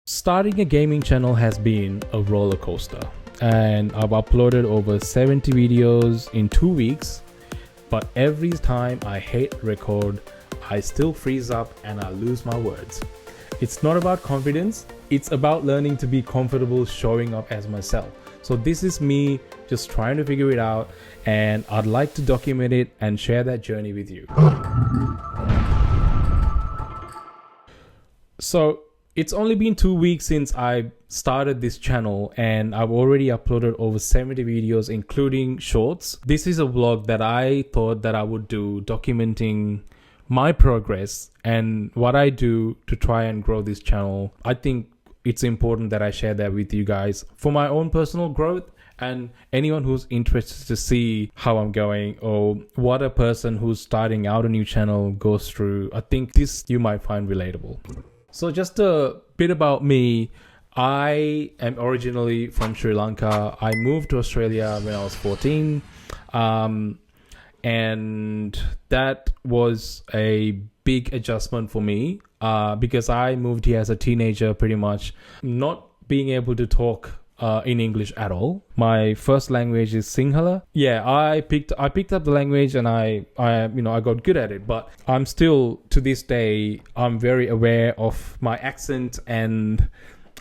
Starting a gaming channel has been a roller coaster, and I've uploaded over 70 videos in 2 weeks, but every time I hit record, I still freeze up and I lose my words. It's not about confidence, it's about learning to be comfortable showing up as myself. So this is me just trying to figure it out, and I'd like to document it and share that journey with you. So it's only been 2 weeks since I started this channel, and I've already uploaded over 70 videos, including shorts. This is a vlog that I thought that I would do, documenting my progress and what I do to try and grow this channel. I think it's important that I share that with you guys for my own personal growth, and anyone who's interested to see how I'm going or what a person who's starting out a new channel goes through. I think this you might find relatable. So just a bit about me. I am originally from Sri Lanka. I moved to Australia when I was 14. And that was a big adjustment for me because I moved here as a teenager, pretty much not being able to talk in English at all. My first language is Sinhala. Yeah, I picked up the language, and I got good at it. But I'm still, to this day, I'm very aware of my accent and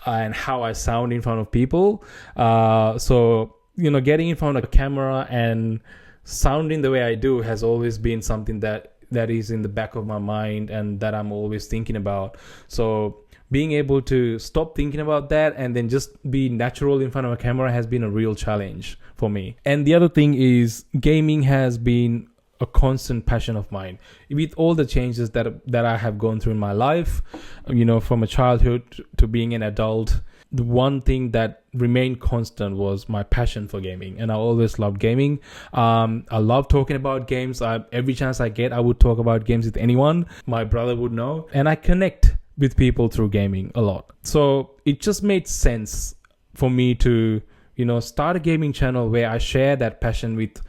how I sound in front of people. So getting in front of a camera and sounding the way I do has always been something that is in the back of my mind and that I'm always thinking about. So being able to stop thinking about that and then just be natural in front of a camera has been a real challenge for me. And the other thing is, gaming has been a constant passion of mine. With all the changes that I have gone through in my life, from a childhood to being an adult, the one thing that remained constant was my passion for gaming, and I always loved gaming. I love talking about games. Every chance I get, I would talk about games with anyone. My brother would know, and I connect with people through gaming a lot. So it just made sense for me to, start a gaming channel where I share that passion with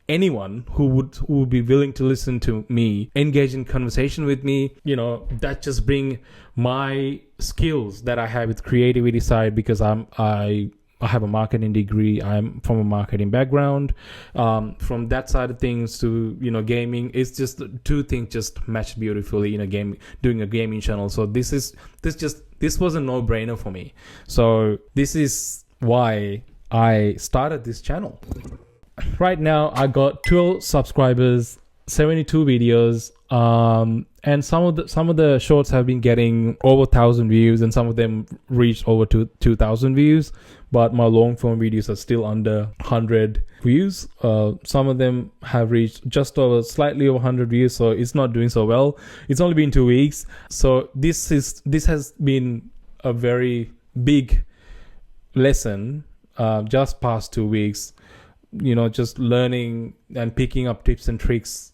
anyone who would be willing to listen to me, engage in conversation with me. That just bring my skills that I have with creativity side, because I have a marketing degree. I'm from a marketing background. From that side of things to gaming, it's just two things just match beautifully in a game, doing a gaming channel. So this was a no-brainer for me. So this is why I started this channel. Right now I got 12 subscribers, 72 videos, and some of the shorts have been getting over 1,000 views, and some of them reached over 2,000 views. But my long form videos are still under 100 views. Some of them have reached just over, slightly over 100 views, so it's not doing so well. It's only been 2 weeks, so this has been a very big lesson just past 2 weeks. Just learning and picking up tips and tricks,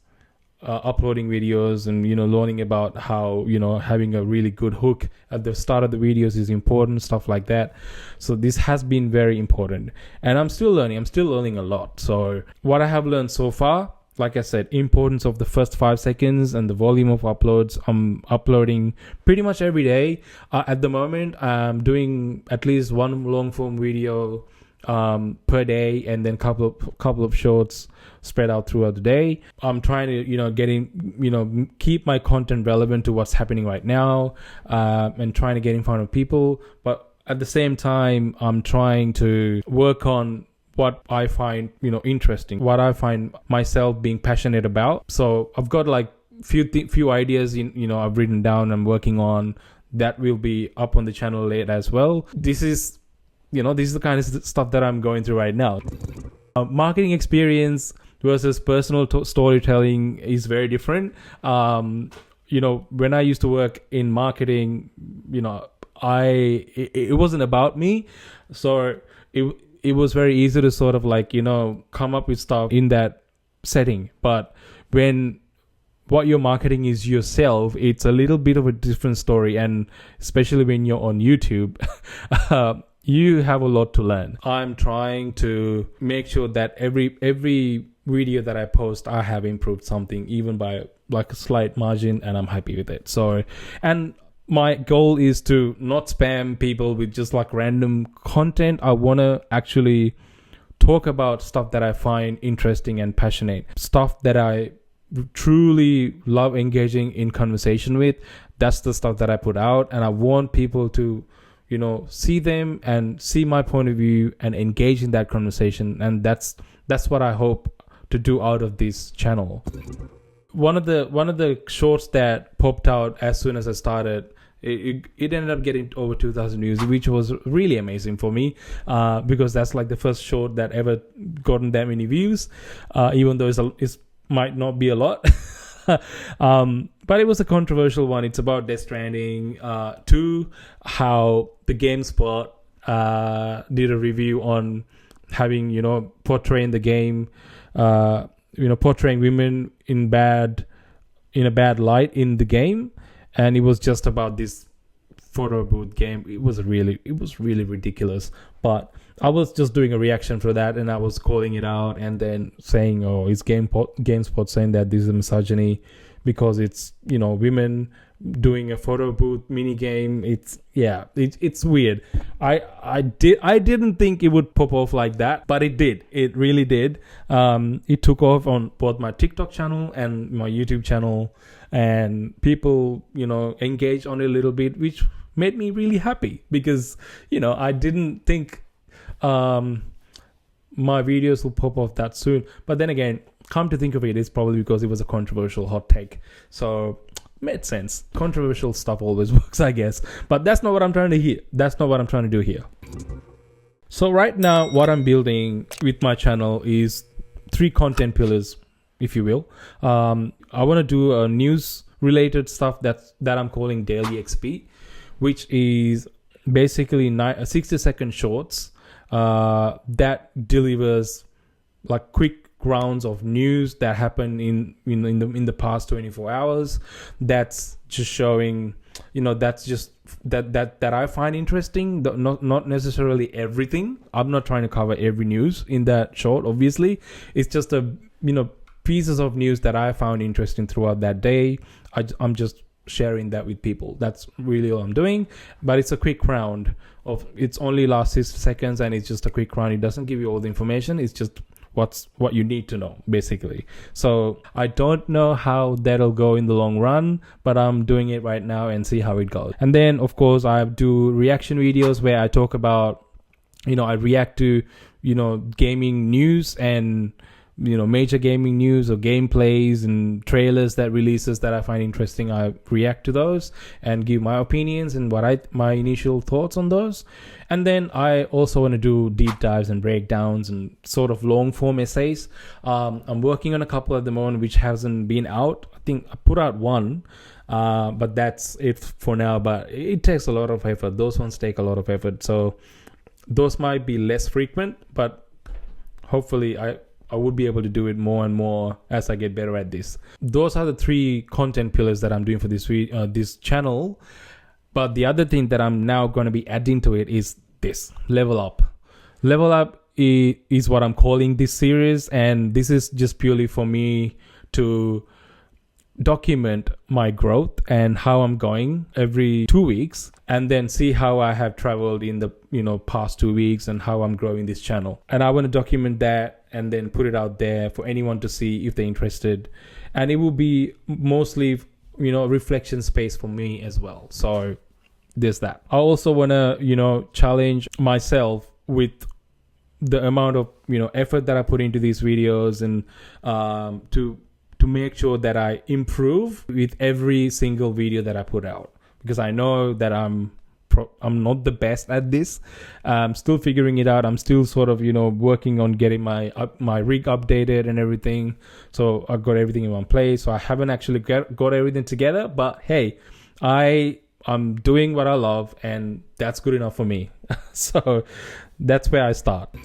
uploading videos, and learning about how having a really good hook at the start of the videos is important, stuff like that. So this has been very important, and I'm still learning a lot. So what I have learned so far, like I said, importance of the first 5 seconds and the volume of uploads. I'm uploading pretty much every day. At the moment, I'm doing at least one long form video per day, and then couple of shorts spread out throughout the day. I'm trying to keep my content relevant to what's happening right now, and trying to get in front of people. But at the same time, I'm trying to work on what I find interesting, what I find myself being passionate about. So I've got like few ideas I've written down, I'm working on, that will be up on the channel later as well. This is the kind of stuff that I'm going through right now. Marketing experience versus personal storytelling is very different. When I used to work in marketing, it wasn't about me. So it was very easy to sort of come up with stuff in that setting. But when what you're marketing is yourself, it's a little bit of a different story. And especially when you're on YouTube, you have a lot to learn. I'm trying to make sure that every video that I post, I have improved something, even by like a slight margin, and I'm happy with it. So, and my goal is to not spam people with just like random content. I want to actually talk about stuff that I find interesting and passionate, stuff that I truly love engaging in conversation with. That's the stuff that I put out, and I want people to, you know, see them and see my point of view and engage in that conversation. And that's what I hope to do out of this channel. One of the shorts that popped out as soon as I started, it ended up getting over 2,000 views, which was really amazing for me, because that's like the first short that ever gotten that many views, even though it might not be a lot. But it was a controversial one. It's about Death Stranding 2, how the GameSpot did a review on having, you know, portraying the game, portraying women in a bad light in the game. And it was just about this photo booth game. It was really ridiculous. But I was just doing a reaction for that, and I was calling it out and then saying, oh, it's GameSpot saying that this is misogyny because it's, you know, women doing a photo booth mini game. It's weird. I didn't think it would pop off like that, but it did. It really did. It took off on both my TikTok channel and my YouTube channel, and people, you know, engaged on it a little bit, which made me really happy because, you know, I didn't think my videos will pop off that soon. But then again, come to think of it, it's probably because it was a controversial hot take. So made sense. Controversial stuff always works, I guess. But that's not what I'm trying to hear. That's not what I'm trying to do here. So right now, what I'm building with my channel is 3 content pillars, if you will. I want to do a news related stuff that I'm calling Daily XP, which is basically 60-second shorts that delivers like quick rounds of news that happen in the past 24 hours. That's just showing, you know, that's just that I find interesting. Not necessarily everything. I'm not trying to cover every news in that short, obviously. It's just pieces of news that I found interesting throughout that day. I'm just sharing that with people. That's really all I'm doing. But it's a quick round it's only lasts 60 seconds, and it's just a quick round. It doesn't give you all the information. It's just what you need to know, basically. So I don't know how that'll go in the long run, but I'm doing it right now and see how it goes. And then, of course, I do reaction videos where I talk about, I react to, gaming news and, major gaming news or gameplays and trailers that releases that I find interesting. I react to those and give my opinions and my initial thoughts on those. And then I also want to do deep dives and breakdowns and sort of long form essays. I'm working on a couple at the moment which hasn't been out. I think I put out one, but that's it for now. But it takes a lot of effort. Those ones take a lot of effort. So those might be less frequent, but hopefully I would be able to do it more and more as I get better at this. Those are the 3 content pillars that I'm doing for this channel. But the other thing that I'm now going to be adding to it is this, Level Up. Level Up is what I'm calling this series, and this is just purely for me to document my growth and how I'm going every 2 weeks, and then see how I have traveled in the past 2 weeks and how I'm growing this channel. And I want to document that and then put it out there for anyone to see if they're interested. And it will be mostly reflection space for me as well. So there's that. I also want to challenge myself with the amount of effort that I put into these videos, and to make sure that I improve with every single video that I put out, because I know that I'm not the best at this. I'm still figuring it out. I'm still sort of working on getting my rig updated and everything. So I've got everything in one place. So I haven't actually got everything together, but hey, I'm doing what I love, and that's good enough for me. So that's where I start.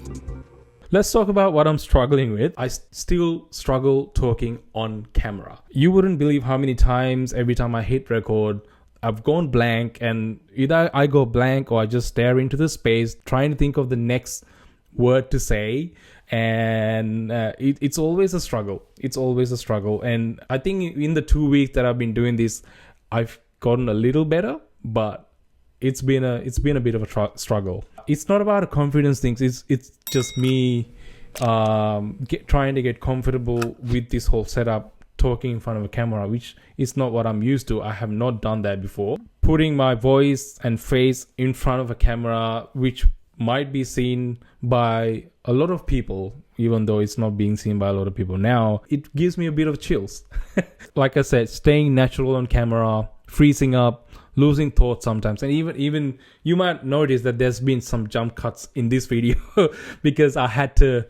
Let's talk about what I'm struggling with. I still struggle talking on camera. You wouldn't believe how many times every time I hit record, I've gone blank, and either I go blank or I just stare into the space trying to think of the next word to say. And it's always a struggle. It's always a struggle. And I think in the 2 weeks that I've been doing this, I've gotten a little better, but it's been a bit of a struggle. It's not about a confidence thing. It's just me trying to get comfortable with this whole setup, talking in front of a camera, which is not what I'm used to. I have not done that before. Putting my voice and face in front of a camera, which might be seen by a lot of people, even though it's not being seen by a lot of people now, it gives me a bit of chills. Like I said, staying natural on camera, freezing up, losing thoughts sometimes. And even you might notice that there's been some jump cuts in this video because I had to,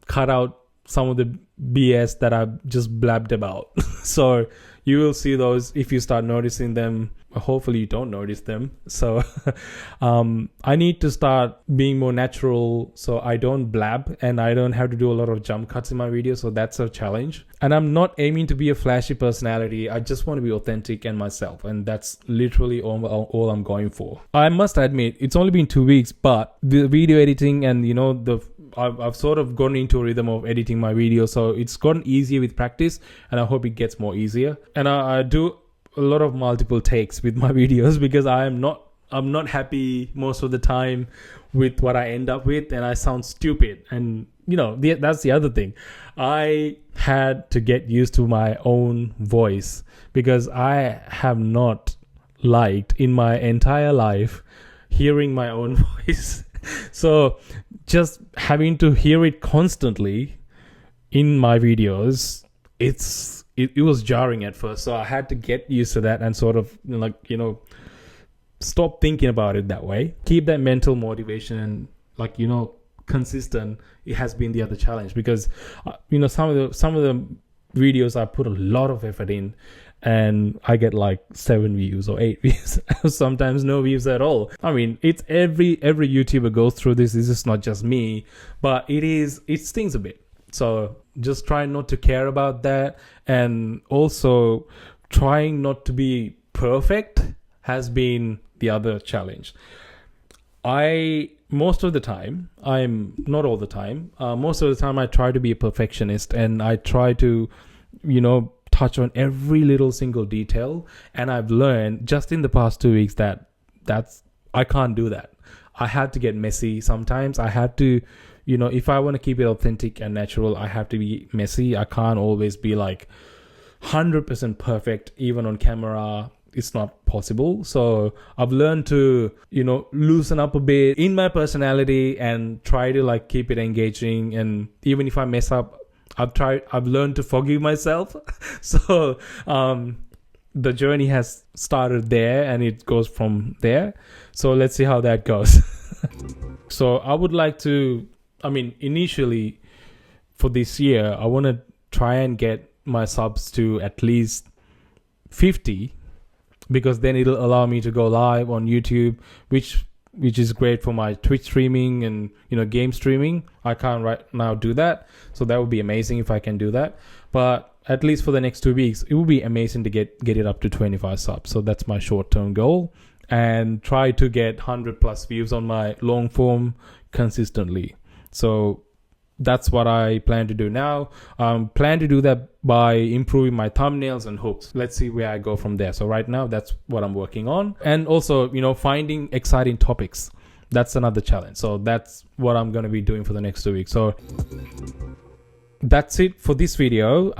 cut out some of the BS that I just blabbed about. So you will see those if you start noticing them. Hopefully you don't notice them. So I need to start being more natural so I don't blab and I don't have to do a lot of jump cuts in my videos. So that's a challenge. And I'm not aiming to be a flashy personality. I just want to be authentic and myself. And that's literally all I'm going for. I must admit, it's only been 2 weeks, but the video editing and, I've sort of gone into a rhythm of editing my videos. So it's gotten easier with practice and I hope it gets more easier. And I do a lot of multiple takes with my videos because I'm not happy most of the time with what I end up with, and I sound stupid. And that's the other thing. I had to get used to my own voice because I have not liked in my entire life hearing my own voice. So just having to hear it constantly in my videos, it was jarring at first. So I had to get used to that and sort of stop thinking about it that way. Keep that mental motivation and consistent. It has been the other challenge because some of the videos I put a lot of effort in and I get like 7 views or 8 views, sometimes no views at all. I mean, it's every YouTuber goes through this. This is not just me, but it stings a bit. So just try not to care about that, and also trying not to be perfect has been the other challenge. Most of the time, not all the time, most of the time I try to be a perfectionist and I try to, touch on every little single detail. And I've learned just in the past 2 weeks I can't do that. I have to get messy sometimes. I have to, if I want to keep it authentic and natural, I have to be messy. I can't always be like 100% perfect, even on camera. It's not possible. So I've learned to, loosen up a bit in my personality and try to keep it engaging. And even if I mess up, I've learned to forgive myself. So the journey has started there and it goes from there. So let's see how that goes. So I would like to, initially for this year, I want to try and get my subs to at least 50, because then it'll allow me to go live on YouTube, which is great for my Twitch streaming and game streaming. I can't right now do that, so that would be amazing if I can do that. But at least for the next 2 weeks, it would be amazing to get it up to 25 subs. So that's my short-term goal, and try to get 100 plus views on my long form consistently. So that's what I plan to do now. Plan to do that by improving my thumbnails and hooks. Let's see where I go from there. So right now, that's what I'm working on. And also, finding exciting topics. That's another challenge. So that's what I'm going to be doing for the next 2 weeks. So that's it for this video.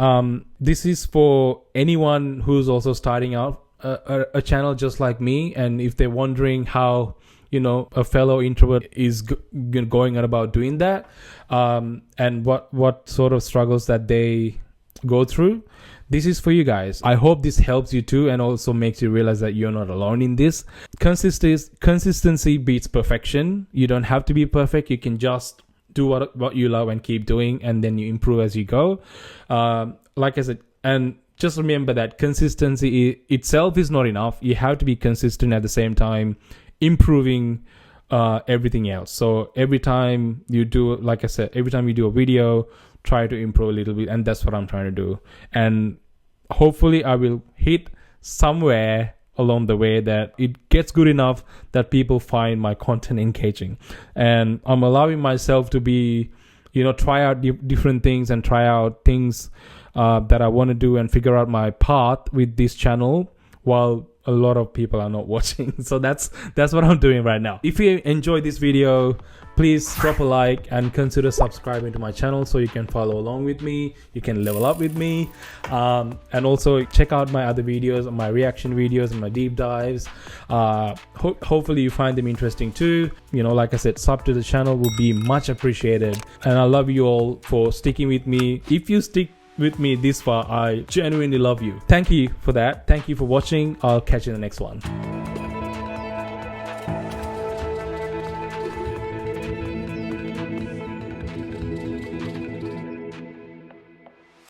This is for anyone who's also starting out a channel just like me. And if they're wondering how a fellow introvert is going on about doing that, and what sort of struggles that they go through, this is for you guys. I hope this helps you too, and also makes you realize that you're not alone in this. Consistency beats perfection. You don't have to be perfect. You can just do what you love and keep doing, and then you improve as you go. Like I said, and just remember that consistency itself is not enough. You have to be consistent at the same time, improving everything else. So every time you do, like I said, every time you do a video, try to improve a little bit, and that's what I'm trying to do. And hopefully I will hit somewhere along the way that it gets good enough that people find my content engaging. And I'm allowing myself to be, try out different things and try out things that I want to do and figure out my path with this channel while a lot of people are not watching. So that's what I'm doing right now. If you enjoyed this video, please drop a like and consider subscribing to my channel so you can follow along with me, you can level up with me, and also check out my other videos, my reaction videos and my deep dives. Hopefully you find them interesting too. You know, like I said, sub to the channel will be much appreciated, and I love you all for sticking with me. If you stick with me this far, I genuinely love you. Thank you for that. Thank you for watching. I'll catch you in the next one.